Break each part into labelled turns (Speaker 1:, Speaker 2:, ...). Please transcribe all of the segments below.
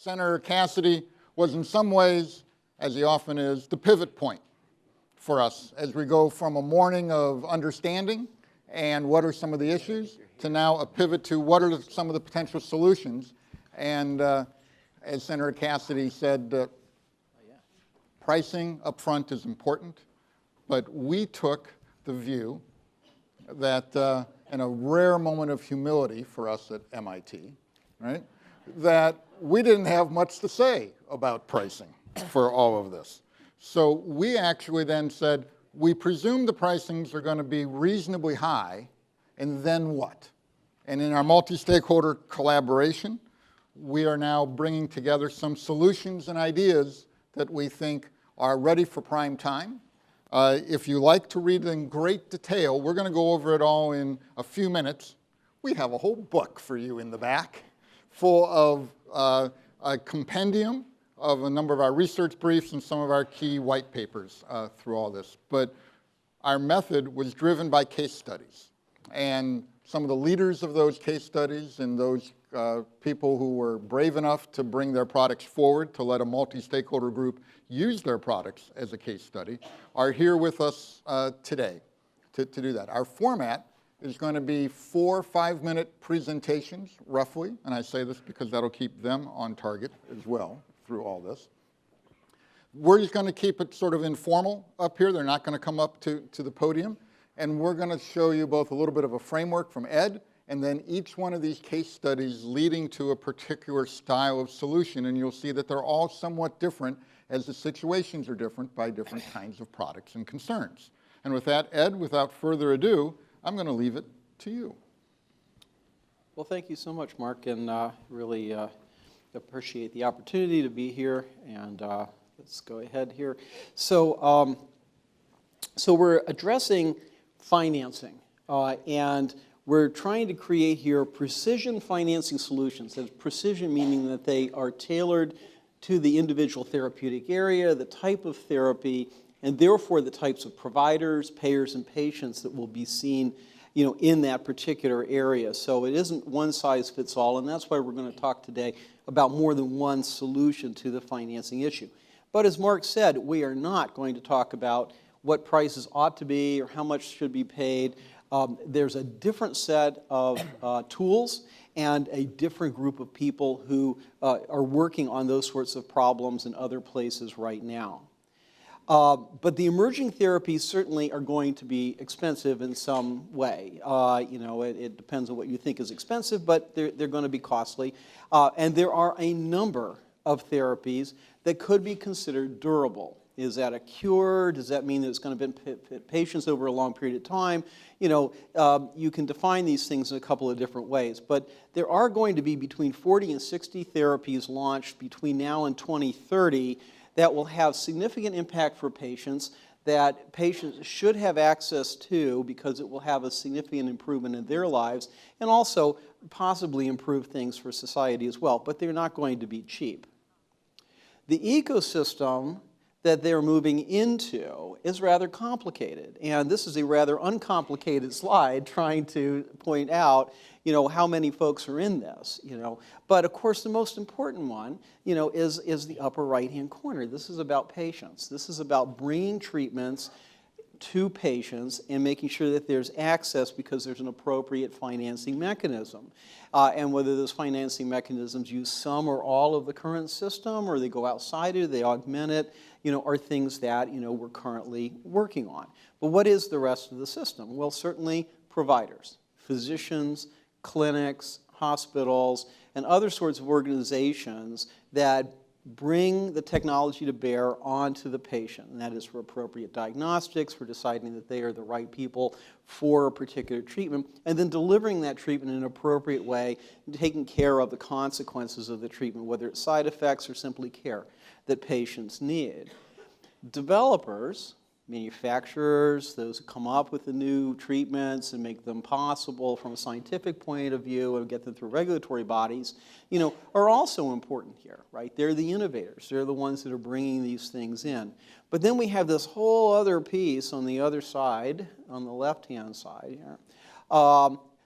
Speaker 1: Senator Cassidy was in some ways, as he often is, the pivot point for us as we go from a morning of understanding and what are some of the issues to now a pivot to what are some of the potential solutions. And as Senator Cassidy said, pricing up front is important, but we took the view that in a rare moment of humility for us at MIT, right, that we didn't have much to say about pricing for all of this. So we actually then said, we presume the pricings are going to be reasonably high, and then what? And in our multi-stakeholder collaboration, we are now bringing together some solutions and ideas that we think are ready for prime time. If you like to read in great detail, we're going to go over it all in a few minutes. We have a whole book for you in the back full of a compendium of a number of our research briefs and some of our key white papers through all this. But our method was driven by case studies. And some of the leaders of those case studies and those people who were brave enough to bring their products forward to let a multi-stakeholder group use their products as a case study are here with us today to do that. Our format is going to be 4 5-minute presentations, roughly. And I say this because that'll keep them on target as well through all this. We're just going to keep it sort of informal up here. They're not going to come up to the podium. And we're going to show you both a little bit of a framework from Ed, and then each one of these case studies leading to a particular style of solution. And you'll see that they're all somewhat different as the situations are different by different kinds of products and concerns. And with that, Ed, without further ado, I'm going to leave it to you.
Speaker 2: Well, thank you so much, Mark, and really appreciate the opportunity to be here. And let's go ahead here. So we're addressing financing, and we're trying to create here precision financing solutions. That's precision meaning that they are tailored to the individual therapeutic area, the type of therapy, and therefore the types of providers, payers, and patients that will be seen, in that particular area. So it isn't one size fits all, and that's why we're going to talk today about more than one solution to the financing issue. But as Mark said, we are not going to talk about what prices ought to be or how much should be paid. There's a different set of tools and a different group of people who are working on those sorts of problems in other places right now. But the emerging therapies certainly are going to be expensive in some way. It depends on what you think is expensive, but they're going to be costly. And there are a number of therapies that could be considered durable. Is that a cure? Does that mean that it's going to benefit patients over a long period of time? You can define these things in a couple of different ways. But there are going to be between 40 and 60 therapies launched between now and 2030 that will have significant impact for patients, that patients should have access to because it will have a significant improvement in their lives and also possibly improve things for society as well. But they're not going to be cheap. The ecosystem that they're moving into is rather complicated. And this is a rather uncomplicated slide trying to point out, how many folks are in this, But of course, the most important one, is the upper right-hand corner. This is about patients. This is about bringing treatments to patients and making sure that there's access because there's an appropriate financing mechanism. And whether those financing mechanisms use some or all of the current system, or they go outside it, or they augment it, are things that, we're currently working on. But what is the rest of the system? Well, certainly providers, physicians, clinics, hospitals, and other sorts of organizations that bring the technology to bear onto the patient. And that is for appropriate diagnostics, for deciding that they are the right people for a particular treatment, and then delivering that treatment in an appropriate way and taking care of the consequences of the treatment, whether it's side effects or simply care that patients need. Developers, manufacturers, those who come up with the new treatments and make them possible from a scientific point of view and get them through regulatory bodies, are also important here, right? They're the innovators. They're the ones that are bringing these things in. But then we have this whole other piece on the other side, on the left-hand side here,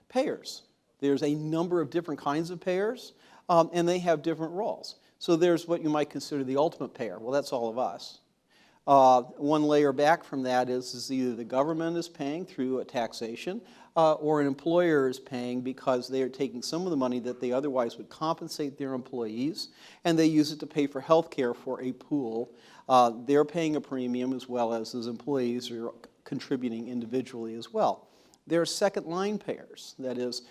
Speaker 2: payers. There's a number of different kinds of payers, and they have different roles. So there's what you might consider the ultimate payer. Well, that's all of us. One layer back from that is either the government is paying through a taxation or an employer is paying because they are taking some of the money that they otherwise would compensate their employees, and they use it to pay for health care for a pool. They're paying a premium as well as those employees are contributing individually as well. There are second line payers. That is,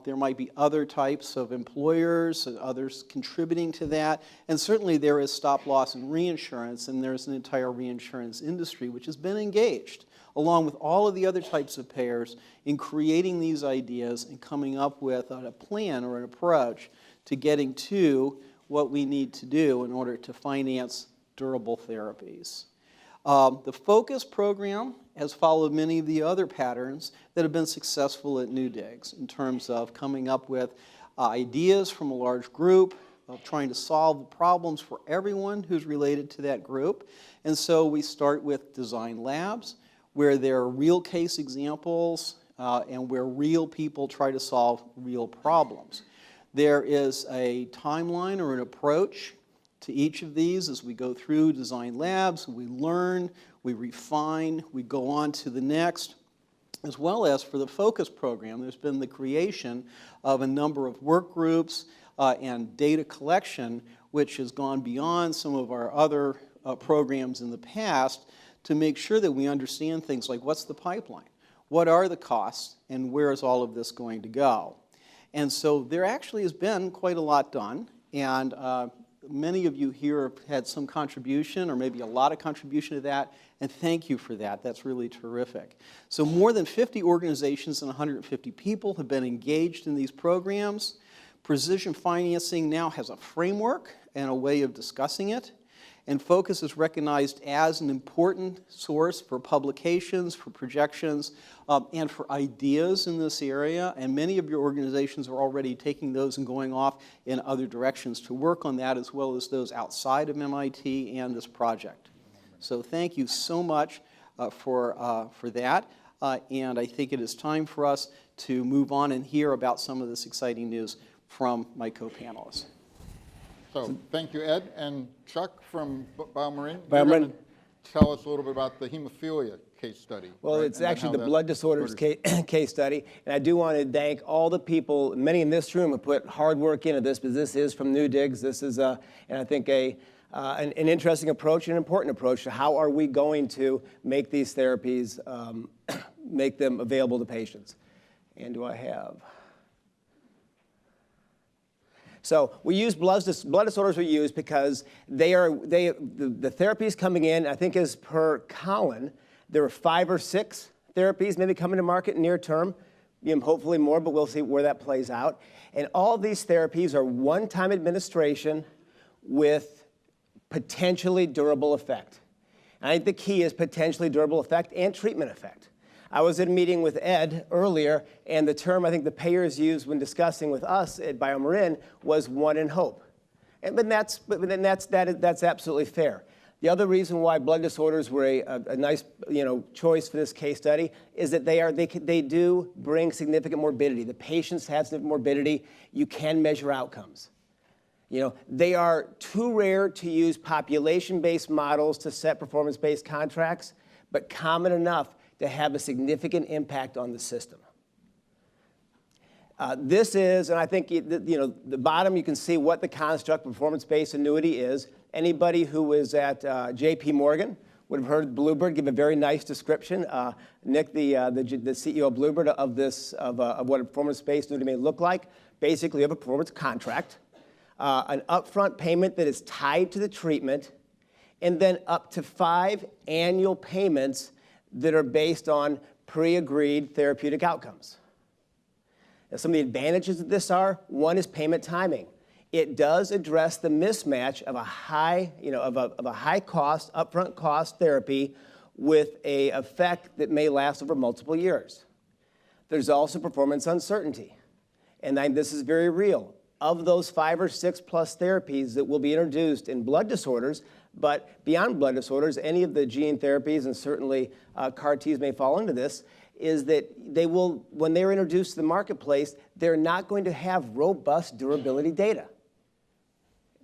Speaker 2: there might be other types of employers and others contributing to that. And certainly there is stop loss and reinsurance, and there's an entire reinsurance industry which has been engaged, along with all of the other types of payers, in creating these ideas and coming up with a plan or an approach to getting to what we need to do in order to finance durable therapies. The FoCUS program has followed many of the other patterns that have been successful at NEWDIGS in terms of coming up with ideas from a large group, of trying to solve the problems for everyone who's related to that group. And so we start with design labs, where there are real case examples and where real people try to solve real problems. There is a timeline or an approach to each of these as we go through design labs. We learn, we refine, we go on to the next. As well as for the FoCUS program, there's been the creation of a number of work groups and data collection, which has gone beyond some of our other programs in the past to make sure that we understand things like what's the pipeline, what are the costs, and where is all of this going to go. And so there actually has been quite a lot done, and many of you here have had some contribution or maybe a lot of contribution to that, and thank you for that. That's really terrific. So more than 50 organizations and 150 people have been engaged in these programs. Precision financing now has a framework and a way of discussing it, and FoCUS is recognized as an important source for publications, for projections, and for ideas in this area. And many of your organizations are already taking those and going off in other directions to work on that, as well as those outside of MIT and this project. So thank you so much for that. And I think it is time for us to move on and hear about some of this exciting news from my co-panelists.
Speaker 1: So thank you, Ed. And Chuck from BioMarin,
Speaker 3: BioMarin.
Speaker 1: you're going to tell us a little bit about the hemophilia case study.
Speaker 3: Well,
Speaker 1: right?
Speaker 3: it's
Speaker 1: And
Speaker 3: actually
Speaker 1: how
Speaker 3: the
Speaker 1: that
Speaker 3: blood disorders case study. And I do want to thank all the people, many in this room, who put hard work into this, because this is from NEWDIGS. This is, and I think, an interesting approach, an important approach to how are we going to make these therapies, make them available to patients. And do I have... So we use blood disorders we use because the therapies coming in, I think as per Colin, there are 5 or 6 therapies maybe coming to market near term, hopefully more, but we'll see where that plays out. And all these therapies are one-time administration with potentially durable effect. And I think the key is potentially durable effect and treatment effect. I was in a meeting with Ed earlier, and the term I think the payers used when discussing with us at BioMarin was one in hope. But that's absolutely fair. The other reason why blood disorders were a nice choice for this case study is that they do bring significant morbidity. The patients have significant morbidity. You can measure outcomes. They are too rare to use population-based models to set performance-based contracts, but common enough to have a significant impact on the system. This is, and I think the bottom you can see what the construct performance-based annuity is. Anybody who was at J.P. Morgan would have heard Bluebird give a very nice description. Nick, the CEO of Bluebird, of what a performance-based annuity may look like. Basically, you have a performance contract, an upfront payment that is tied to the treatment, and then up to 5 annual payments that are based on pre-agreed therapeutic outcomes. Now, some of the advantages of this are, one is payment timing. It does address the mismatch of a high cost, upfront cost therapy with an effect that may last over multiple years. There's also performance uncertainty, and this is very real. Of those 5 or 6 plus therapies that will be introduced in blood disorders, but beyond blood disorders, any of the gene therapies, and certainly CAR-Ts may fall into this, is that they will, when they're introduced to the marketplace, they're not going to have robust durability data.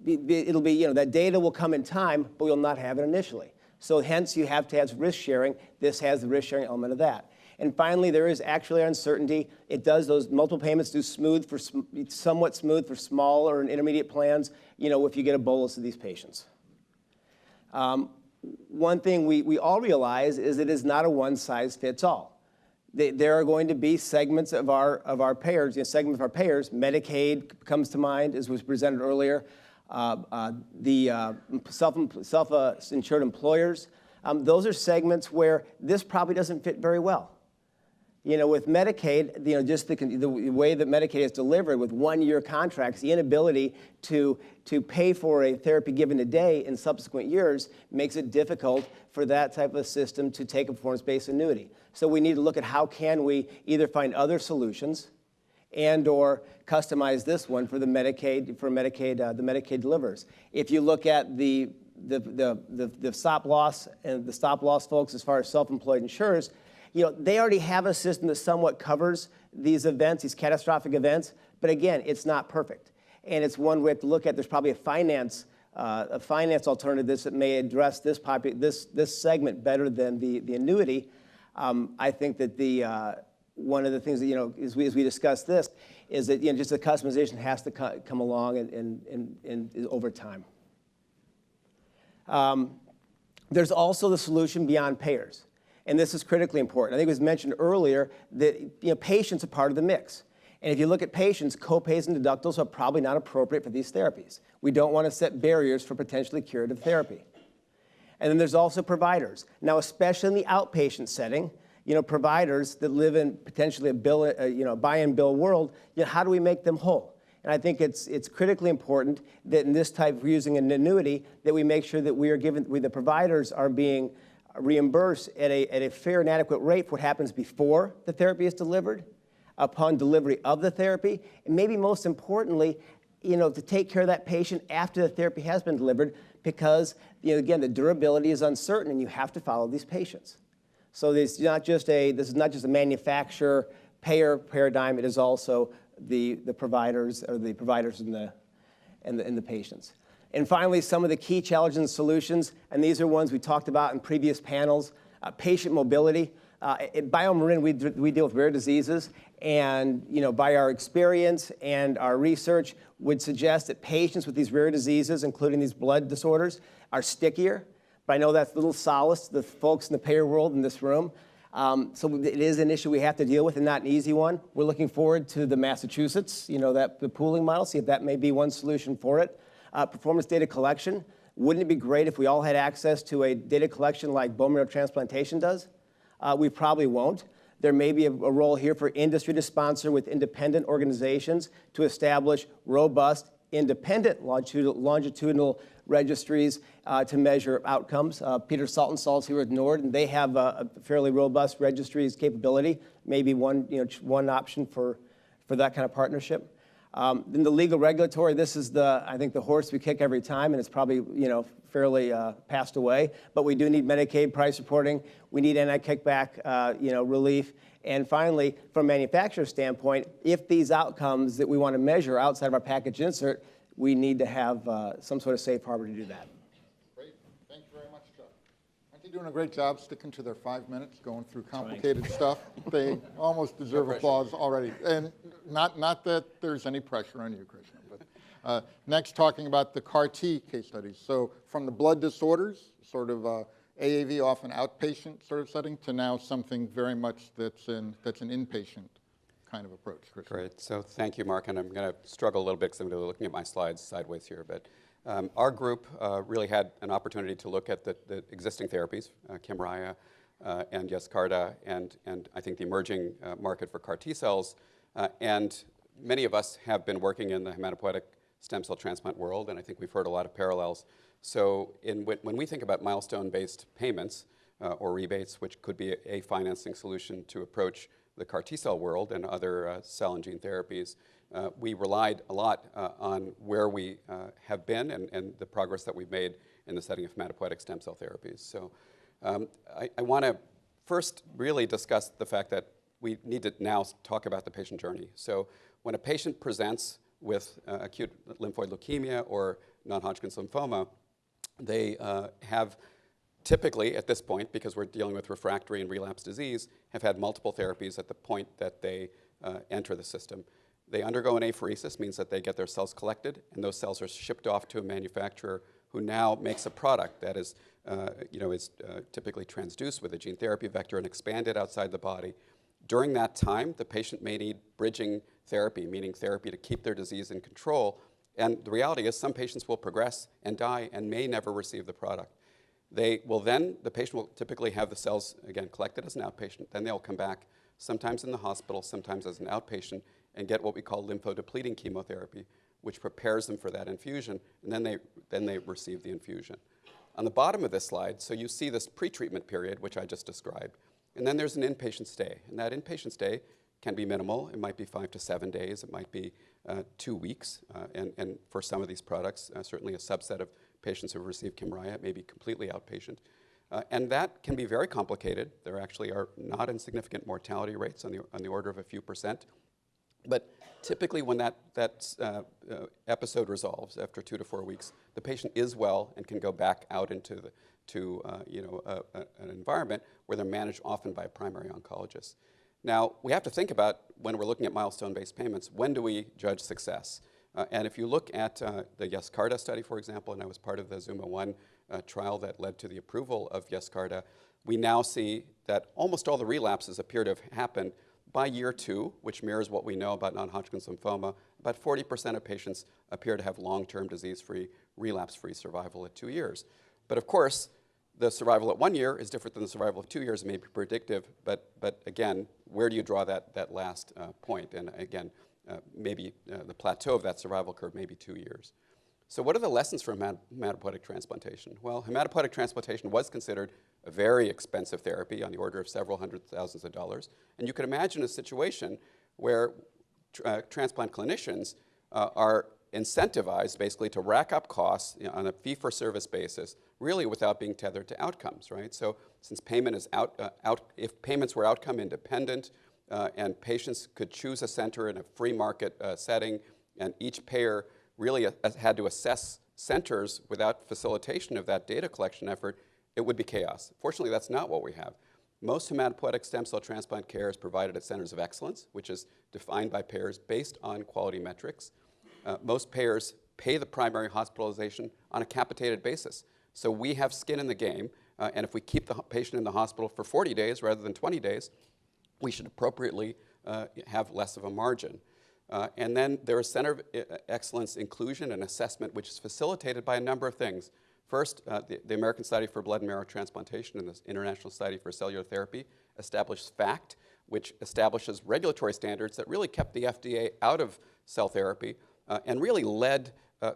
Speaker 3: it'll be, that data will come in time, but you'll not have it initially. So hence you have to have risk sharing. This has the risk sharing element of that. And finally, there is actually uncertainty. It does, those multiple payments do somewhat smooth for small or intermediate plans, if you get a bolus of these patients. One thing we all realize is it is not a one-size-fits-all. There are going to be segments of our payers, Medicaid comes to mind, as was presented earlier, the self-insured employers. Those are segments where this probably doesn't fit very well. With Medicaid, just the way that Medicaid is delivered with one-year contracts, the inability to pay for a therapy given today in subsequent years makes it difficult for that type of system to take a performance-based annuity. So we need to look at how can we either find other solutions and or customize this one for the Medicaid deliverers. If you look at the stop loss and the stop loss folks as far as self-employed insurers, they already have a system that somewhat covers these events, these catastrophic events, but again, it's not perfect. And it's one we have to look at. There's probably a finance alternative that may address this segment better than the annuity. I think that one of the things that, as we discuss this, is that just the customization has to come along and over time. There's also the solution beyond payers. And this is critically important. I think it was mentioned earlier that patients are part of the mix. And if you look at patients, copays and deductibles are probably not appropriate for these therapies. We don't want to set barriers for potentially curative therapy. And then there's also providers. Now, especially in the outpatient setting, providers that live in potentially a buy and bill world, how do we make them whole? And I think it's critically important that in this type, we're using an annuity, that we make sure that the providers are being reimbursed at a fair and adequate rate for what happens before the therapy is delivered, upon delivery of the therapy, and maybe most importantly, to take care of that patient after the therapy has been delivered, because again, the durability is uncertain, and you have to follow these patients. So this is not just a manufacturer payer paradigm. It is also the providers and the patients. And finally, some of the key challenges and solutions, and these are ones we talked about in previous panels. Patient mobility. At BioMarin, we deal with rare diseases, and by our experience and our research would suggest that patients with these rare diseases, including these blood disorders, are stickier. But I know that's a little solace to the folks in the payer world in this room. So it is an issue we have to deal with, and not an easy one. We're looking forward to the Massachusetts, the pooling model, see if that may be one solution for it. Performance data collection. Wouldn't it be great if we all had access to a data collection like bone marrow transplantation does? We probably won't. There may be a role here for industry to sponsor with independent organizations to establish robust, independent longitudinal registries to measure outcomes. Peter Saltonstall's here at NORD, and they have a fairly robust registries capability. Maybe one option for that kind of partnership. Then the legal regulatory, this is I think the horse we kick every time, and it's probably fairly passed away. But we do need Medicaid price reporting. We need anti-kickback relief. And finally, from a manufacturer standpoint, if these outcomes that we want to measure outside of our package insert, we need to have some sort of safe harbor to do that.
Speaker 1: Great. Thank you very much, Chuck. Aren't they doing a great job sticking to their 5 minutes, going through complicated stuff? They almost deserve applause already. And not that there's any pressure on you, Krishna. But next, talking about the CAR-T case studies. So from the blood disorders, sort of AAV, often outpatient sort of setting, to now something very much that's an inpatient kind of approach. Krishna.
Speaker 4: Great. So thank you, Mark. And I'm going to struggle a little bit because I'm going to be looking at my slides sideways here. But our group really had an opportunity to look at the existing therapies, Kymriah and Yescarta, and I think the emerging market for CAR T cells. And many of us have been working in the hematopoietic stem cell transplant world, and I think we've heard a lot of parallels. So when we think about milestone-based payments or rebates, which could be a financing solution to approach the CAR T cell world and other cell and gene therapies, we relied a lot on where we have been and the progress that we've made in the setting of hematopoietic stem cell therapies. So I want to first really discuss the fact that we need to now talk about the patient journey. So when a patient presents with acute lymphoid leukemia or non-Hodgkin's lymphoma, they have typically, at this point, because we're dealing with refractory and relapse disease, have had multiple therapies at the point that they enter the system. They undergo an apheresis, means that they get their cells collected, and those cells are shipped off to a manufacturer who now makes a product that is, typically transduced with a gene therapy vector and expanded outside the body. During that time, the patient may need bridging therapy, meaning therapy to keep their disease in control. And the reality is some patients will progress and die and may never receive the product. The patient will typically have the cells, again, collected as an outpatient. Then they'll come back, sometimes in the hospital, sometimes as an outpatient, and get what we call lymphodepleting chemotherapy, which prepares them for that infusion, and then they receive the infusion. On the bottom of this slide, so you see this pretreatment period, which I just described, and then there's an inpatient stay. And that inpatient stay can be minimal. It might be 5 to 7 days. It might be 2 weeks. And for some of these products, certainly a subset of patients who have received Kymriah, it may be completely outpatient. And that can be very complicated. There actually are not insignificant mortality rates on the order of a few percent. But typically when that episode resolves after 2 to 4 weeks, the patient is well and can go back out into an environment where they're managed often by a primary oncologist. Now, we have to think about, when we're looking at milestone-based payments, when do we judge success? And if you look at the Yescarta study, for example, and I was part of the Zuma-1 trial that led to the approval of Yescarta, we now see that almost all the relapses appear to have happened by year 2, which mirrors what we know about non-Hodgkin's lymphoma. About 40% of patients appear to have long-term disease-free, relapse-free survival at 2 years. But of course, the survival at 1 year is different than the survival of 2 years. It may be predictive, but again, where do you draw that last point? And again, maybe the plateau of that survival curve may be 2 years. So what are the lessons from hematopoietic transplantation? Well, hematopoietic transplantation was considered a very expensive therapy on the order of several hundred thousands of dollars. And you can imagine a situation where transplant clinicians are incentivized basically to rack up costs on a fee-for-service basis, really without being tethered to outcomes, right? So since payment is if payments were outcome independent and patients could choose a center in a free market setting, and each payer really had to assess centers without facilitation of that data collection effort, it would be chaos. Fortunately, that's not what we have. Most hematopoietic stem cell transplant care is provided at centers of excellence, which is defined by payers based on quality metrics. Most payers pay the primary hospitalization on a capitated basis. So we have skin in the game, and if we keep the patient in the hospital for 40 days rather than 20 days, we should appropriately have less of a margin. And then there is Center of Excellence inclusion and assessment, which is facilitated by a number of things. First, the American Society for Blood and Marrow Transplantation and the International Society for Cellular Therapy established FACT, which establishes regulatory standards that really kept the FDA out of cell therapy and really led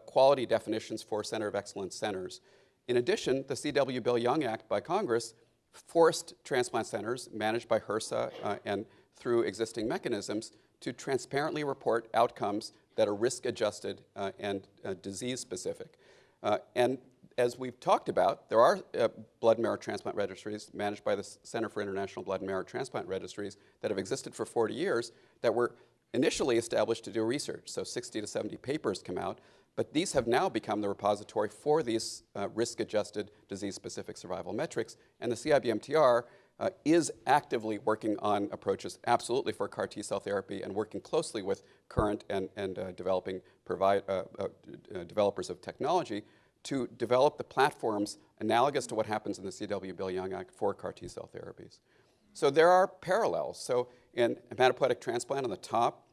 Speaker 4: quality definitions for Center of Excellence centers. In addition, the C.W. Bill Young Act by Congress forced transplant centers managed by HRSA and through existing mechanisms to transparently report outcomes that are risk-adjusted and disease-specific. And as we've talked about, there are blood and marrow transplant registries managed by the Center for International Blood and Marrow Transplant Registries that have existed for 40 years that were initially established to do research. So 60 to 70 papers come out, but these have now become the repository for these risk-adjusted disease-specific survival metrics, and the CIBMTR is actively working on approaches absolutely for CAR T-cell therapy and working closely with current and developing developers of technology to develop the platforms analogous to what happens in the C.W. Bill Young Act for CAR T-cell therapies. So there are parallels. So in hematopoietic transplant on the top,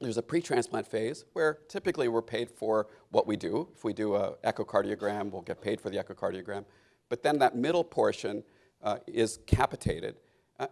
Speaker 4: there's a pre-transplant phase where typically we're paid for what we do. If we do an echocardiogram, we'll get paid for the echocardiogram. But then that middle portion is capitated.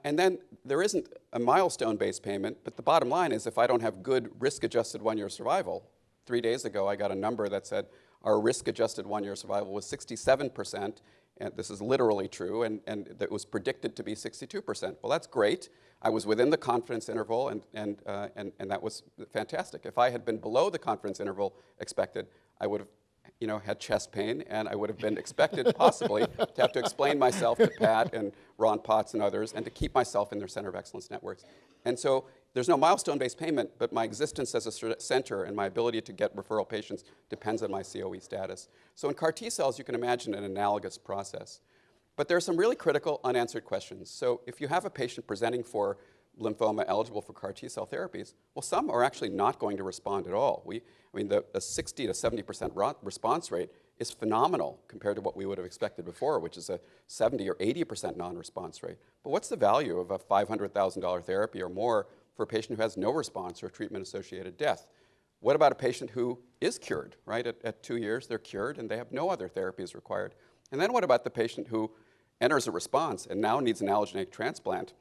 Speaker 4: And then there isn't a milestone-based payment, but the bottom line is if I don't have good risk-adjusted one-year survival, 3 days ago I got a number that said our risk-adjusted one-year survival was 67%, and this is literally true, and it was predicted to be 62%. Well, that's great. I was within the confidence interval, and that was fantastic. If I had been below the confidence interval expected, I would have had chest pain, and I would have been expected possibly to have to explain myself to Pat and Ron Potts and others, and to keep myself in their Center of Excellence networks. And so there's no milestone-based payment, but my existence as a center and my ability to get referral patients depends on my COE status. So in CAR T cells, you can imagine an analogous process. But there are some really critical unanswered questions. So if you have a patient presenting for lymphoma eligible for CAR T cell therapies, well, some are actually not going to respond at all. The 60 to 70% response rate is phenomenal compared to what we would have expected before, which is a 70 or 80% non-response rate. But what's the value of a $500,000 therapy or more for a patient who has no response or treatment-associated death? What about a patient who is cured, right? At 2 years, they're cured and they have no other therapies required. And then what about the patient who enters a response and now needs an allogeneic transplant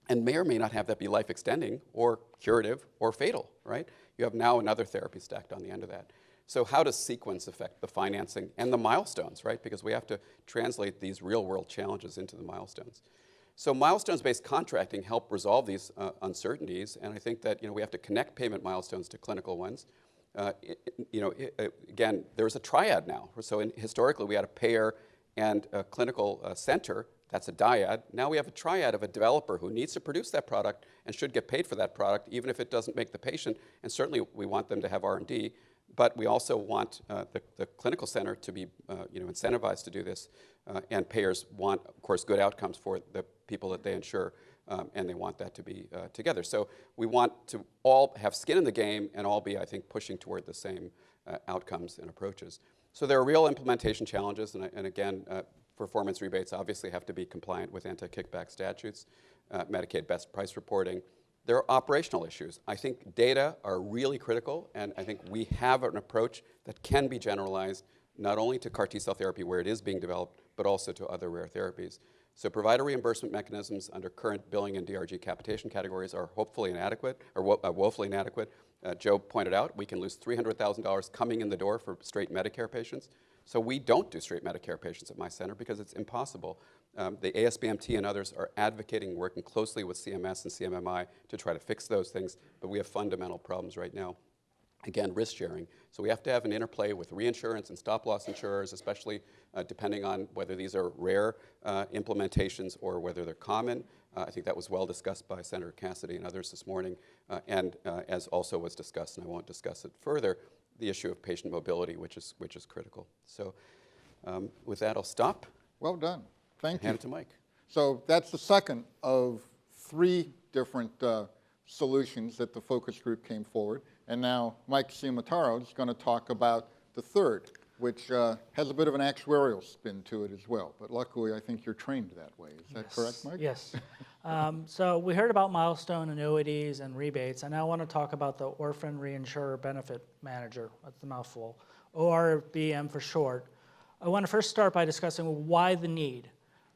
Speaker 4: and may or may not have that be life-extending or curative or fatal, right? You have now another therapy stacked on the end of that. So how does sequence affect the financing and the milestones, right? Because we have to translate these real-world challenges into the milestones. So milestones-based contracting help resolve these uncertainties, and I think that we have to connect payment milestones to clinical ones. Again, there's a triad now. So historically, we had a payer and a clinical center. That's a dyad. Now we have a triad of a developer who needs to produce that product and should get paid for that product, even if it doesn't make the patient. And certainly, we want them to have R&D. But we also want the clinical center to be incentivized to do this. And payers want, of course, good outcomes for the people that they insure. And they want that to be together. So we want to all have skin in the game and all be, I think, pushing toward the same outcomes and approaches. So there are real implementation challenges. And again, performance rebates obviously have to be compliant with anti-kickback statutes, Medicaid best price reporting. There are operational issues. I think data are really critical, and I think we have an approach that can be generalized not only to CAR T-cell therapy where it is being developed, but also to other rare therapies. So provider reimbursement mechanisms under current billing and DRG capitation categories are hopefully inadequate, or woefully inadequate. Joe pointed out we can lose $300,000 coming in the door for straight Medicare patients. So we don't do straight Medicare patients at my center because it's impossible. The ASBMT and others are advocating, working closely with CMS and CMMI to try to fix those things, but we have fundamental problems right now. Again, risk sharing. So we have to have an interplay with reinsurance and stop-loss insurers, especially depending on whether these are rare implementations or whether they're common. I think that was well discussed by Senator Cassidy and others this morning, and as also was discussed, and I won't discuss it further, the issue of patient mobility, which is critical. So with that, I'll stop.
Speaker 1: Well done. Thank you.
Speaker 4: Hand it to Mike.
Speaker 1: So that's the second of 3 different solutions that the focus group came forward. And now Mike Ciamataro is going to talk about the third, which has a bit of an actuarial spin to it as well. But luckily, I think you're trained that way. Is that correct, Mike?
Speaker 5: Yes. So we heard about milestone annuities and rebates. I now want to talk about the Orphan Reinsurer Benefit Manager. That's the mouthful. ORBM for short. I want to first start by discussing why the need.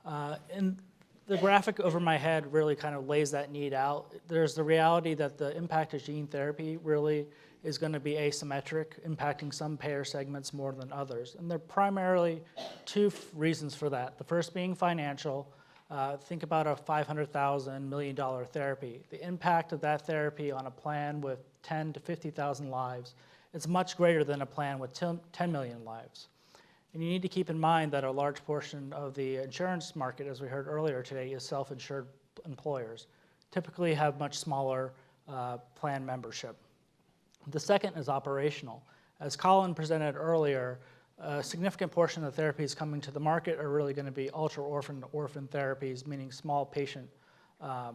Speaker 5: And the graphic over my head really kind of lays that need out. There's the reality that the impact of gene therapy really is going to be asymmetric, impacting some payer segments more than others. And there are primarily 2 reasons for that. The first being financial. Think about a $500,000 million therapy. The impact of that therapy on a plan with 10 to 50,000 lives is much greater than a plan with 10 million lives. And you need to keep in mind that a large portion of the insurance market, as we heard earlier today, is self-insured employers, typically have much smaller plan membership. The second is operational. As Colin presented earlier, a significant portion of the therapies coming to the market are really going to be ultra-orphan therapies, meaning small patient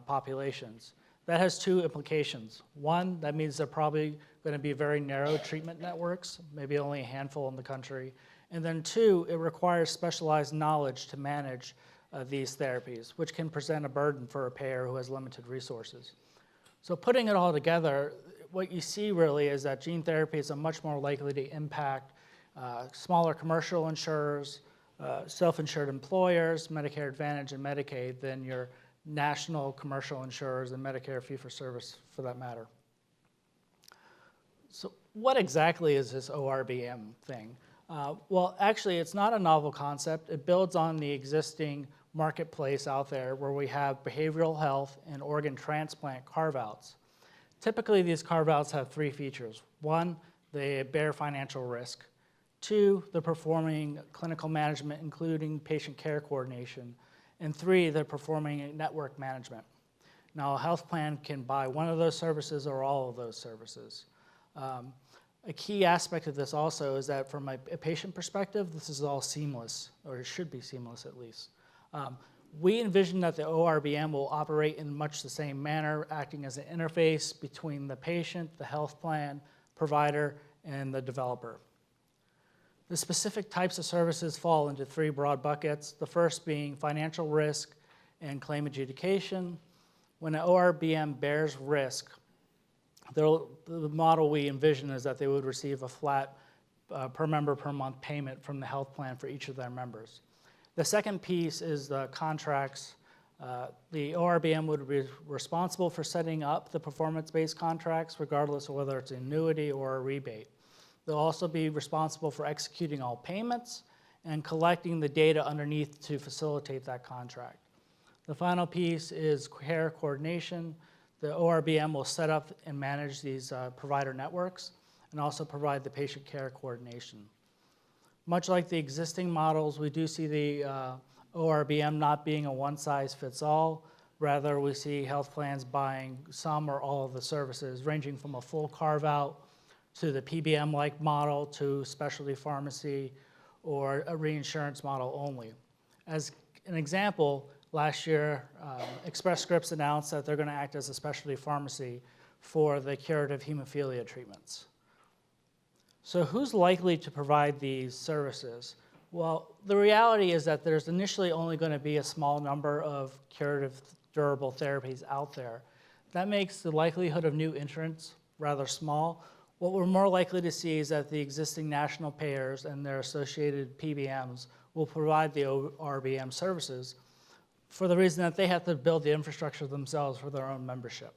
Speaker 5: populations. That has 2 implications. One, that means they're probably going to be very narrow treatment networks, maybe only a handful in the country. And then 2, it requires specialized knowledge to manage these therapies, which can present a burden for a payer who has limited resources. So putting it all together, what you see really is that gene therapies are much more likely to impact smaller commercial insurers, self-insured employers, Medicare Advantage and Medicaid than your national commercial insurers and Medicare fee-for-service for that matter. So what exactly is this ORBM thing? Well, actually, it's not a novel concept. It builds on the existing marketplace out there where we have behavioral health and organ transplant carve-outs. Typically, these carve-outs have 3 features. 1, they bear financial risk. 2, they're performing clinical management, including patient care coordination. And 3, they're performing network management. Now, a health plan can buy one of those services or all of those services. A key aspect of this also is that from a patient perspective, this is all seamless, or it should be seamless at least. We envision that the ORBM will operate in much the same manner, acting as an interface between the patient, the health plan, provider, and the developer. The specific types of services fall into 3 broad buckets, the first being financial risk and claim adjudication. When an ORBM bears risk, the model we envision is that they would receive a flat per member per month payment from the health plan for each of their members. The second piece is the contracts. The ORBM would be responsible for setting up the performance-based contracts, regardless of whether it's an annuity or a rebate. They'll also be responsible for executing all payments and collecting the data underneath to facilitate that contract. The final piece is care coordination. The ORBM will set up and manage these provider networks and also provide the patient care coordination. Much like the existing models, we do see the ORBM not being a one-size-fits-all. Rather, we see health plans buying some or all of the services, ranging from a full carve-out to the PBM-like model to specialty pharmacy or a reinsurance model only. As an example, last year, Express Scripts announced that they're going to act as a specialty pharmacy for the curative hemophilia treatments. So who's likely to provide these services? Well, the reality is that there's initially only going to be a small number of curative durable therapies out there. That makes the likelihood of new entrants rather small. What we're more likely to see is that the existing national payers and their associated PBMs will provide the ORBM services for the reason that they have to build the infrastructure themselves for their own membership.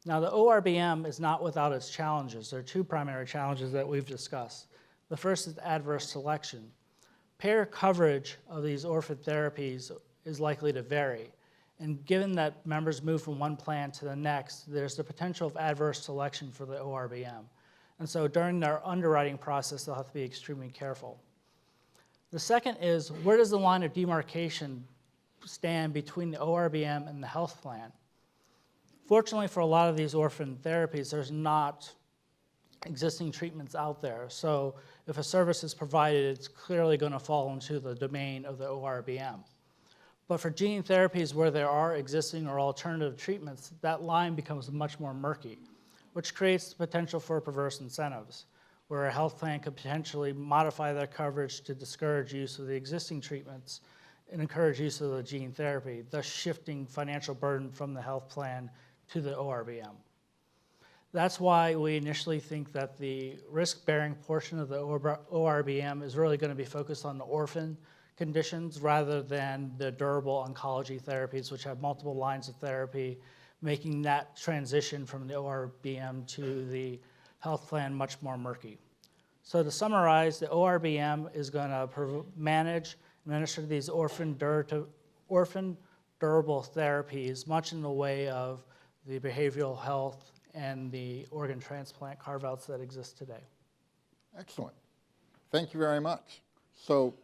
Speaker 5: Now, the ORBM is not without its challenges. There are 2 primary challenges that we've discussed. The first is adverse selection. Payer coverage of these orphan therapies is likely to vary. And given that members move from one plan to the next, there's the potential of adverse selection for the ORBM. And so during their underwriting process, they'll have to be extremely careful. The second is, where does the line of demarcation stand between the ORBM and the health plan? Fortunately for a lot of these orphan therapies, there's not existing treatments out there. So if a service is provided, it's clearly going to fall into the domain of the ORBM. But for gene therapies where there are existing or alternative treatments, that line becomes much more murky, which creates the potential for perverse incentives, where a health plan could potentially modify their coverage to discourage use of the existing treatments and encourage use of the gene therapy, thus shifting financial burden from the health plan to the ORBM. That's why we initially think that the risk-bearing portion of the ORBM is really going to be focused on the orphan conditions rather than the durable oncology therapies, which have multiple lines of therapy, making that transition from the ORBM to the health plan much more murky. So to summarize, the ORBM is going to manage and administer these orphan durable therapies, much in the way of the behavioral health and the organ transplant carve-outs that exist today.
Speaker 1: Excellent. Thank you very much. So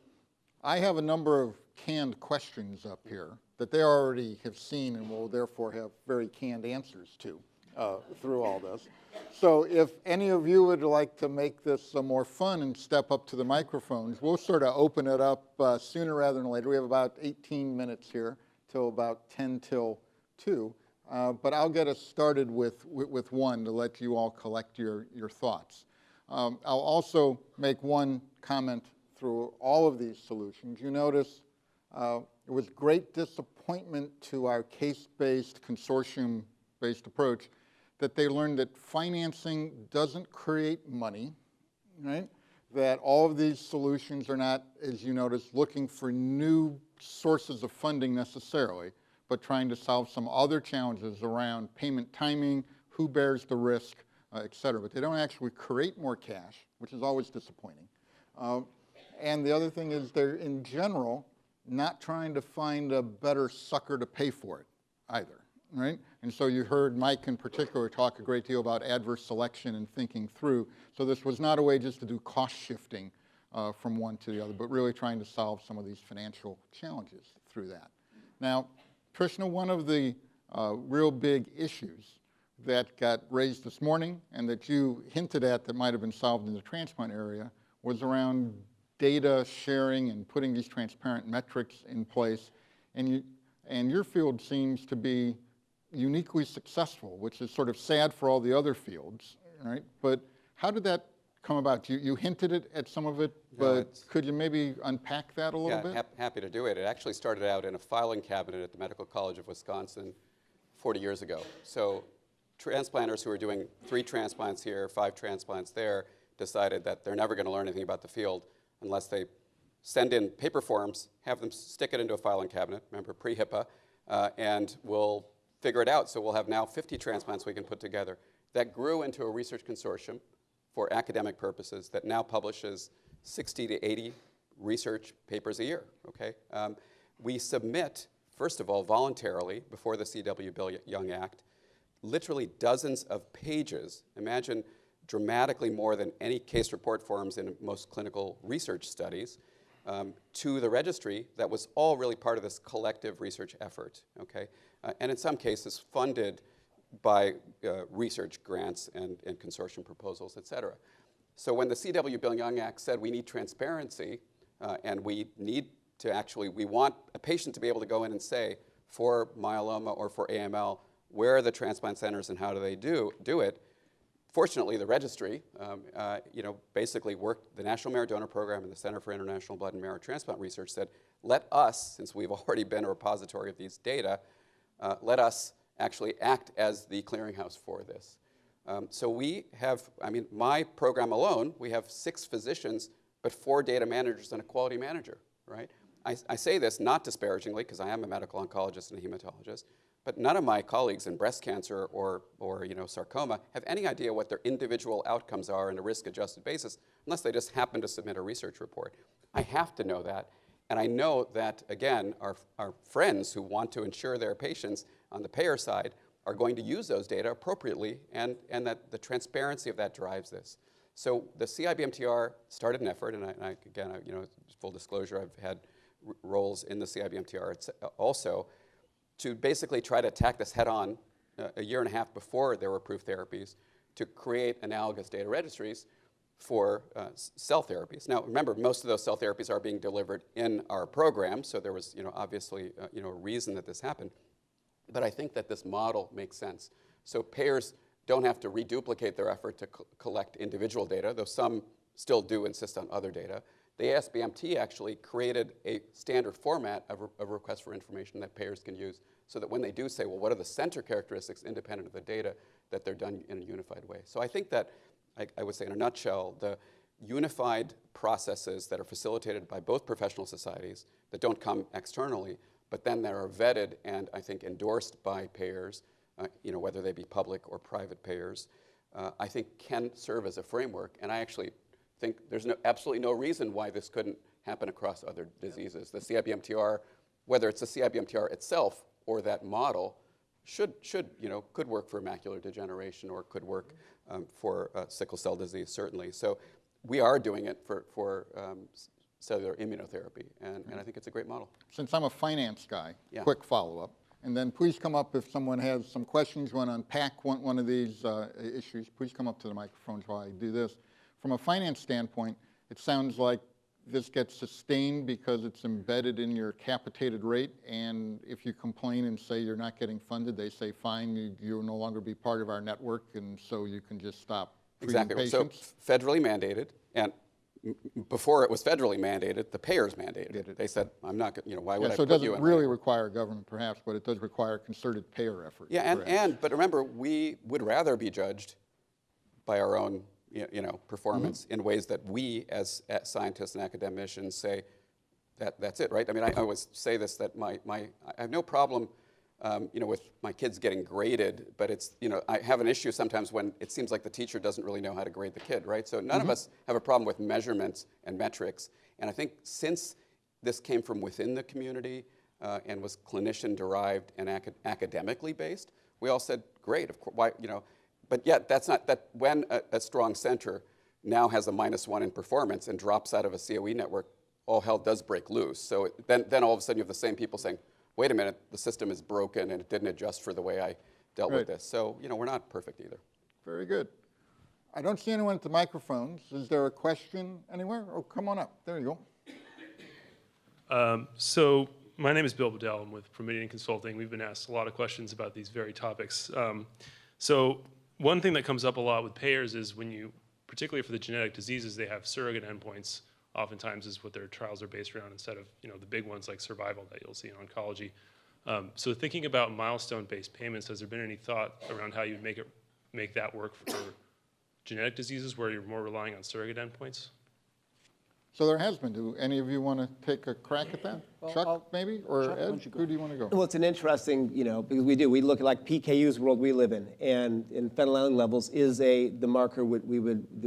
Speaker 1: I have a number of canned questions up here that they already have seen and will therefore have very canned answers to through all this. So if any of you would like to make this more fun and step up to the microphones, we'll sort of open it up sooner rather than later. We have about 18 minutes here till about 10 till 2. But I'll get us started with one to let you all collect your thoughts. I'll also make one comment through all of these solutions. You notice it was great disappointment to our case-based, consortium-based approach that they learned that financing doesn't create money, right? That all of these solutions are not, as you notice, looking for new sources of funding necessarily, but trying to solve some other challenges around payment timing, who bears the risk, et cetera. But they don't actually create more cash, which is always disappointing. And the other thing is they're, in general, not trying to find a better sucker to pay for it either, right? And so you heard Mike in particular talk a great deal about adverse selection and thinking through. So this was not a way just to do cost shifting from one to the other, but really trying to solve some of these financial challenges through that. Now, Krishna, one of the real big issues that got raised this morning and that you hinted at that might have been solved in the transplant area was around data sharing and putting these transparent metrics in place. And your field seems to be uniquely successful, which is sort of sad for all the other fields, right? But how did that come about? You hinted at some of it, but could you maybe unpack that a little bit?
Speaker 4: Yeah, happy to do it. It actually started out in a filing cabinet at the Medical College of Wisconsin 40 years ago. So transplanters who are doing 3 transplants here, 5 transplants there, decided that they're never going to learn anything about the field unless they send in paper forms, have them stick it into a filing cabinet, remember pre-HIPAA, and we'll figure it out. So we'll have now 50 transplants we can put together. That grew into a research consortium for academic purposes that now publishes 60 to 80 research papers a year, okay? We submit, first of all, voluntarily, before the C.W. Bill Young Act, literally dozens of pages, imagine dramatically more than any case report forms in most clinical research studies, to the registry that was all really part of this collective research effort, okay? And in some cases funded by research grants and consortium proposals, et cetera. So when the C.W. Bill Young Act said we need transparency and we need to actually, we want a patient to be able to go in and say, for myeloma or for AML, where are the transplant centers and how do they do it? Fortunately, the registry, basically worked, the National Merit Donor Program and the Center for International Blood and Marrow Transplant Research said, let us, since we've already been a repository of these data, let us actually act as the clearinghouse for this. So we have, my program alone, we have 6 physicians, but 4 data managers and a quality manager, right? I say this not disparagingly, because I am a medical oncologist and a hematologist, but none of my colleagues in breast cancer or sarcoma have any idea what their individual outcomes are on a risk-adjusted basis, unless they just happen to submit a research report. I have to know that, and I know that, again, our friends who want to insure their patients on the payer side are going to use those data appropriately, and that the transparency of that drives this. So the CIBMTR started an effort, and again, full disclosure, I've had roles in the CIBMTR also, to basically try to attack this head on a year and a half before there were approved therapies, to create analogous data registries for cell therapies. Now, remember, most of those cell therapies are being delivered in our program, so there was obviously a reason that this happened. But I think that this model makes sense. So payers don't have to reduplicate their effort to collect individual data, though some still do insist on other data. The ASBMT actually created a standard format of request for information that payers can use, so that when they do say, well, what are the center characteristics independent of the data, that they're done in a unified way. So I think that, I would say in a nutshell, the unified processes that are facilitated by both professional societies that don't come externally, but then that are vetted and I think endorsed by payers, whether they be public or private payers, I think can serve as a framework. And I actually think there's absolutely no reason why this couldn't happen across other diseases. The CIBMTR, whether it's the CIBMTR itself or that model, could work for macular degeneration or could work for sickle cell disease, certainly. So we are doing it for cellular immunotherapy, and I think it's a great model.
Speaker 1: Since I'm a finance guy,
Speaker 4: Yeah.
Speaker 1: quick follow-up, and then please come up if someone has some questions, want to unpack one of these issues, please come up to the microphones while I do this. From a finance standpoint, it sounds like this gets sustained because it's embedded in your capitated rate, and if you complain and say you're not getting funded, they say, fine, you'll no longer be part of our network, and so you can just stop treating
Speaker 4: Exactly. So
Speaker 1: patients.
Speaker 4: federally mandated, and before it was federally mandated, the payers mandated it. They said, I'm not, why would I
Speaker 1: So it
Speaker 4: put you in
Speaker 1: doesn't really require government, perhaps, but it does require concerted payer effort.
Speaker 4: Yeah, but remember, we would rather be judged by our own performance in ways that we as scientists and academicians say that's it, right? I always say this, that I have no problem with my kids getting graded, but it's, I have an issue sometimes when it seems like the teacher doesn't really know how to grade the kid, right? So none of us have a problem with measurements and metrics. And I think since this came from within the community and was clinician-derived and academically based, we all said, great, of course, why, but yet that's not, that when a strong center now has a -1 in performance and drops out of a COE network, all hell does break loose. So then all of a sudden you have the same people saying, wait a minute, the system is broken and it didn't adjust for the way I dealt with
Speaker 1: Right.
Speaker 4: this. So, we're not perfect either.
Speaker 1: Very good. I don't see anyone at the microphones. Is there a question anywhere? Oh, come on up. There you go.
Speaker 6: So my name is Bill Bedell. I'm with Promedian Consulting. We've been asked a lot of questions about these very topics. So one thing that comes up a lot with payers is when you, particularly for the genetic diseases, they have surrogate endpoints. Oftentimes is what their trials are based around instead of the big ones like survival that you'll see in oncology. So thinking about milestone-based payments, has there been any thought around how you'd make that work for genetic diseases where you're more relying on surrogate endpoints?
Speaker 1: So there has been. Do any of you want to take a crack at that?
Speaker 2: Well,
Speaker 1: Chuck, maybe? Or
Speaker 2: Chuck, why
Speaker 1: Ed?
Speaker 2: don't you go?
Speaker 1: Who do you want to go?
Speaker 3: Well, it's an interesting, because we look at like PKU's world we live in, and phenylalanine levels is the marker that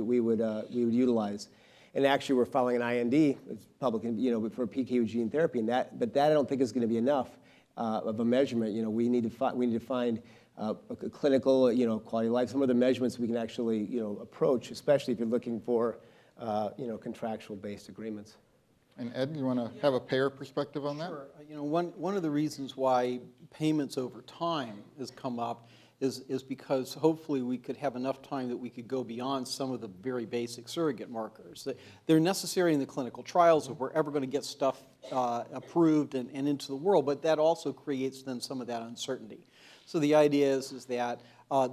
Speaker 3: we would utilize. And actually, we're filing an IND, it's public, for PKU gene therapy, but that I don't think is going to be enough of a measurement. We need to find a clinical, quality of life, some of the measurements we can actually, approach, especially if you're looking for, contractual-based agreements.
Speaker 1: And Ed, you want to have a payer perspective on that?
Speaker 2: Sure. One of the reasons why payments over time has come up is because hopefully we could have enough time that we could go beyond some of the very basic surrogate markers. They're necessary in the clinical trials if we're ever going to get stuff approved and into the world, but that also creates then some of that uncertainty. So the idea is that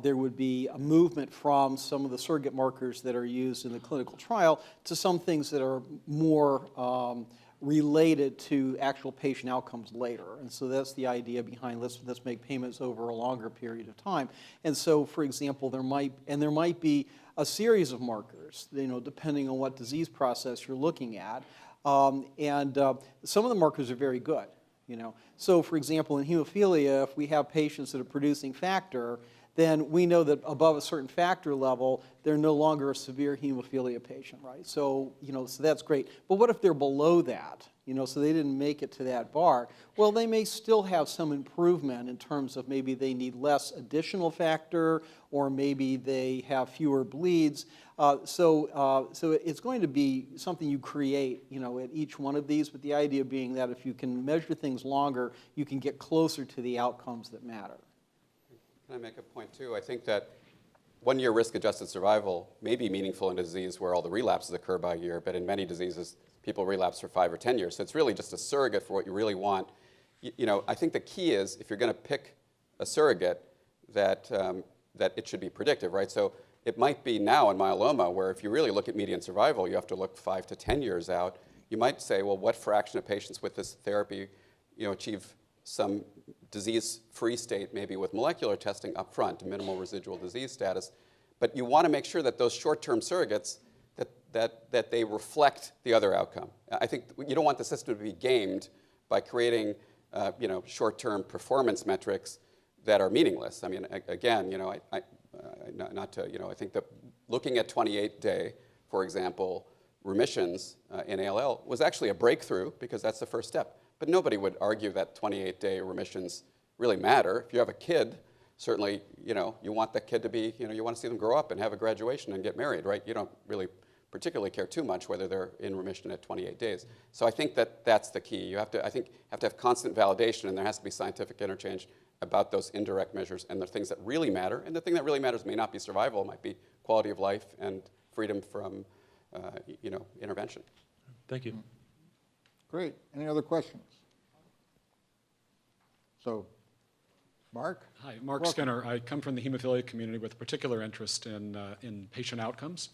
Speaker 2: there would be a movement from some of the surrogate markers that are used in the clinical trial to some things that are more related to actual patient outcomes later. And so that's the idea behind let's make payments over a longer period of time. And so, for example, there might be a series of markers, depending on what disease process you're looking at. Some of the markers are very good. So, for example, in hemophilia, if we have patients that are producing factor, then we know that above a certain factor level, they're no longer a severe hemophilia patient, right? So, so that's great. But what if they're below that? So they didn't make it to that bar. Well, they may still have some improvement in terms of maybe they need less additional factor, or maybe they have fewer bleeds. So it's going to be something you create, at each one of these. But the idea being that if you can measure things longer, you can get closer to the outcomes that matter.
Speaker 4: Can I make a point, too? I think that one-year risk-adjusted survival may be meaningful in a disease where all the relapses occur by a year, but in many diseases, people relapse for 5 or 10 years. So it's really just a surrogate for what you really want. I think the key is, if you're going to pick a surrogate, that it should be predictive, right? So it might be now in myeloma, where if you really look at median survival, you have to look 5 to 10 years out. You might say, well, what fraction of patients with this therapy achieve some disease-free state, maybe with molecular testing up front, minimal residual disease status. But you want to make sure that those short-term surrogates, that they reflect the other outcome. I think you don't want the system to be gamed by creating short-term performance metrics that are meaningless. I mean, again, I think that looking at 28-day, for example, remissions in ALL was actually a breakthrough, because that's the first step. But nobody would argue that 28-day remissions really matter. If you have a kid, certainly, you want that kid to be, you want to see them grow up and have a graduation and get married, right? You don't really particularly care too much whether they're in remission at 28 days. So I think that's the key. You have to have constant validation, and there has to be scientific interchange about those indirect measures and the things that really matter. And the thing that really matters may not be survival, it might be quality of life and freedom from, intervention.
Speaker 6: Thank you.
Speaker 1: Great. Any other questions? So, Mark?
Speaker 7: Hi, Mark Skinner. I come from the hemophilia community with a particular interest in patient outcomes.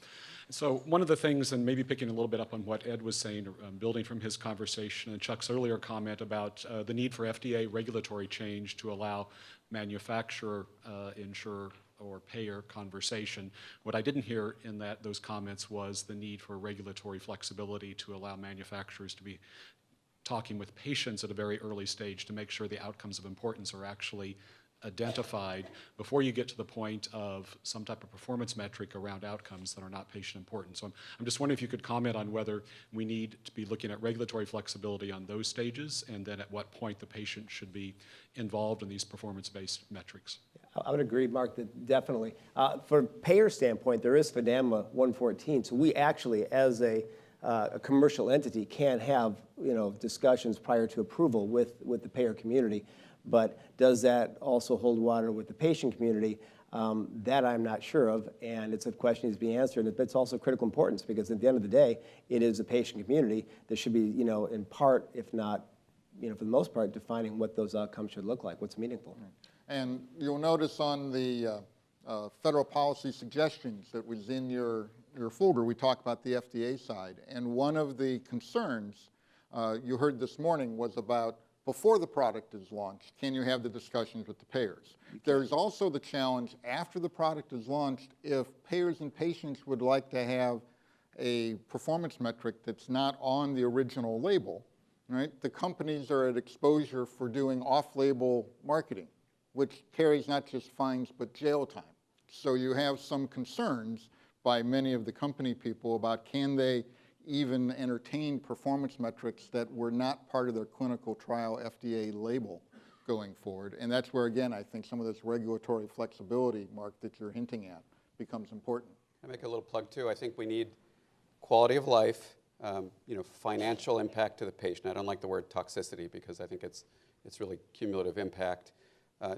Speaker 7: So one of the things, and maybe picking a little bit up on what Ed was saying, building from his conversation and Chuck's earlier comment about the need for FDA regulatory change to allow manufacturer, insurer, or payer conversation. What I didn't hear in those comments was the need for regulatory flexibility to allow manufacturers to be talking with patients at a very early stage to make sure the outcomes of importance are actually identified before you get to the point of some type of performance metric around outcomes that are not patient important. So I'm just wondering if you could comment on whether we need to be looking at regulatory flexibility on those stages, and then at what point the patient should be involved in these performance-based metrics.
Speaker 3: I would agree, Mark, that definitely. For payer standpoint, there is FDAMA 114, so we actually, as a a commercial entity can have, discussions prior to approval with the payer community. But does that also hold water with the patient community? That I'm not sure of, and it's a question that's being answered. But it's also critical importance because at the end of the day, it is the patient community that should be, in part, if not, for the most part, defining what those outcomes should look like, what's meaningful.
Speaker 1: And you'll notice on the federal policy suggestions that was in your folder, we talk about the FDA side. And one of the concerns you heard this morning was about before the product is launched, can you have the discussions with the payers? There's also the challenge after the product is launched, if payers and patients would like to have a performance metric that's not on the original label, right? The companies are at exposure for doing off-label marketing, which carries not just fines but jail time. So you have some concerns by many of the company people about can they even entertain performance metrics that were not part of their clinical trial FDA label going forward. And that's where, again, I think some of this regulatory flexibility, Mark, that you're hinting at becomes important.
Speaker 4: I make a little plug too. I think we need quality of life, financial impact to the patient. I don't like the word toxicity because I think it's really cumulative impact.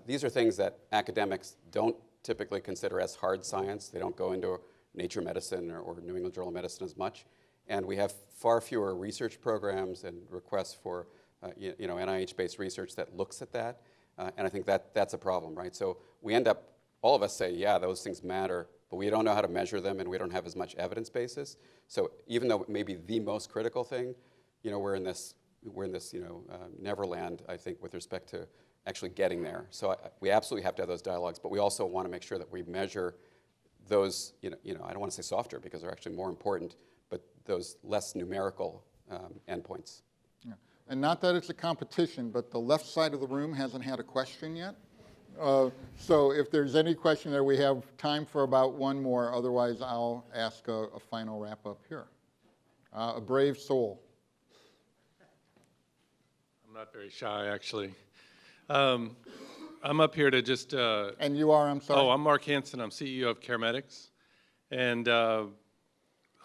Speaker 4: These are things that academics don't typically consider as hard science. They don't go into Nature Medicine or New England Journal of Medicine as much. And we have far fewer research programs and requests for NIH-based research that looks at that. And I think that's a problem, right? So we end up, all of us say, yeah, those things matter, but we don't know how to measure them and we don't have as much evidence basis. So even though it may be the most critical thing, we're in this neverland, I think, with respect to actually getting there. So we absolutely have to have those dialogues, but we also want to make sure that we measure those, I don't want to say softer because they're actually more important, but those less numerical endpoints.
Speaker 1: Yeah. And not that it's a competition, but the left side of the room hasn't had a question yet. So if there's any question there, we have time for about one more. Otherwise, I'll ask a final wrap up here. A brave soul.
Speaker 8: I'm not very shy, actually. I'm up here to just...
Speaker 1: and you are, I'm sorry?
Speaker 8: Oh, I'm Mark Hansen. I'm CEO of CareMedics. And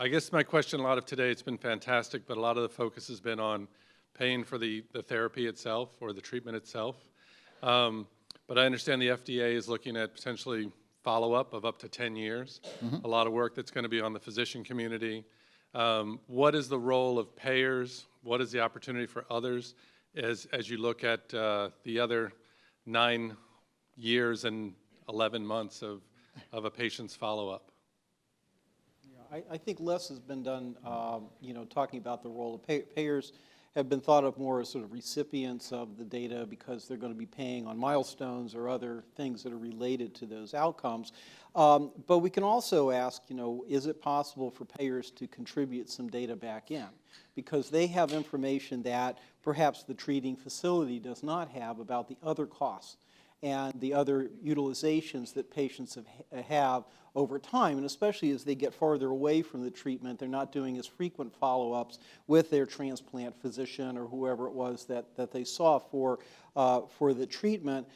Speaker 8: I guess my question, a lot of today, it's been fantastic, but a lot of the focus has been on paying for the therapy itself or the treatment itself. But I understand the FDA is looking at potentially follow-up of up to 10 years, a lot of work that's going to be on the physician community. What is the role of payers? What is the opportunity for others as you look at the other 9 years and 11 months of a patient's follow-up?
Speaker 2: I think less has been done, talking about the role of payers have been thought of more as sort of recipients of the data because they're going to be paying on milestones or other things that are related to those outcomes. But we can also ask, is it possible for payers to contribute some data back in? Because they have information that perhaps the treating facility does not have about the other costs and the other utilizations that patients have over time, and especially as they get farther away from the treatment, they're not doing as frequent follow-ups with their transplant physician or whoever it was that they saw for the treatment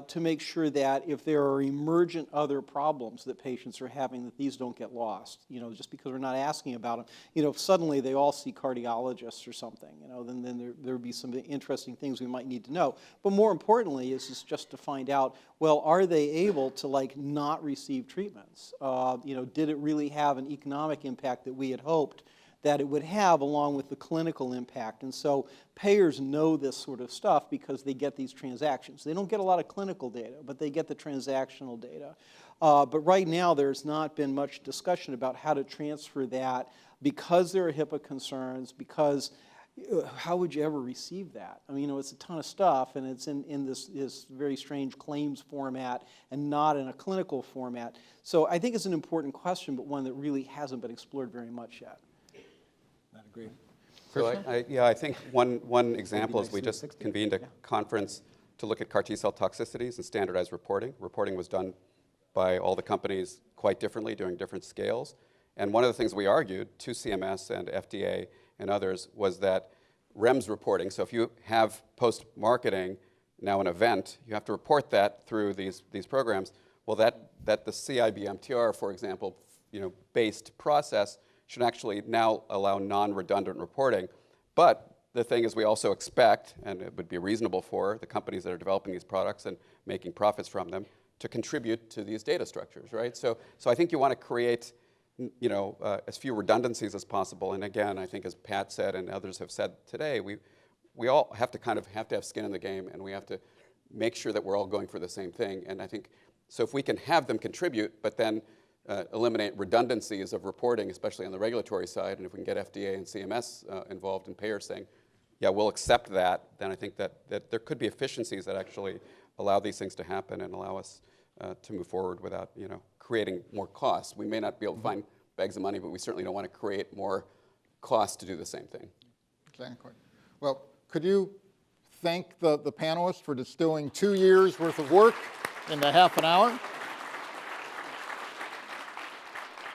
Speaker 2: to make sure that if there are emergent other problems that patients are having, that these don't get lost. Just because we're not asking about them. If suddenly they all see cardiologists or something, then there would be some interesting things we might need to know. But more importantly is just to find out, well, are they able to not receive treatments? Did it really have an economic impact that we had hoped that it would have along with the clinical impact? And so payers know this sort of stuff because they get these transactions. They don't get a lot of clinical data, but they get the transactional data. But right now there's not been much discussion about how to transfer that because there are HIPAA concerns, because how would you ever receive that? I mean, it's a ton of stuff, and it's in this very strange claims format and not in a clinical format. So I think it's an important question, but one that really hasn't been explored very much yet.
Speaker 3: I agree.
Speaker 4: So I think one example is we just convened a conference to look at CAR T-cell toxicities and standardized reporting. Reporting was done by all the companies quite differently, doing different scales. And one of the things we argued to CMS and FDA and others was that REMS reporting, so if you have post-marketing, now an event, you have to report that through these programs. Well, that the CIBMTR, for example, based process should actually now allow non-redundant reporting. But the thing is, we also expect, and it would be reasonable for the companies that are developing these products and making profits from them, to contribute to these data structures, right? So I think you want to create, as few redundancies as possible. And again, I think as Pat said and others have said today, we all have to have skin in the game, and we have to make sure that we're all going for the same thing. And I think, so if we can have them contribute, but then eliminate redundancies of reporting, especially on the regulatory side, and if we can get FDA and CMS involved and payers saying, yeah, we'll accept that, then I think that there could be efficiencies that actually allow these things to happen and allow us to move forward without, creating more costs. We may not be able to find bags of money, but we certainly don't want to create more costs to do the same thing.
Speaker 1: Exactly. Well, could you thank the panelists for distilling 2 years worth of work into half an hour?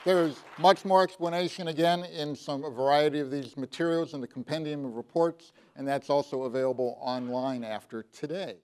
Speaker 1: There's much more explanation, again, in a variety of these materials in the compendium of reports, and that's also available online after today.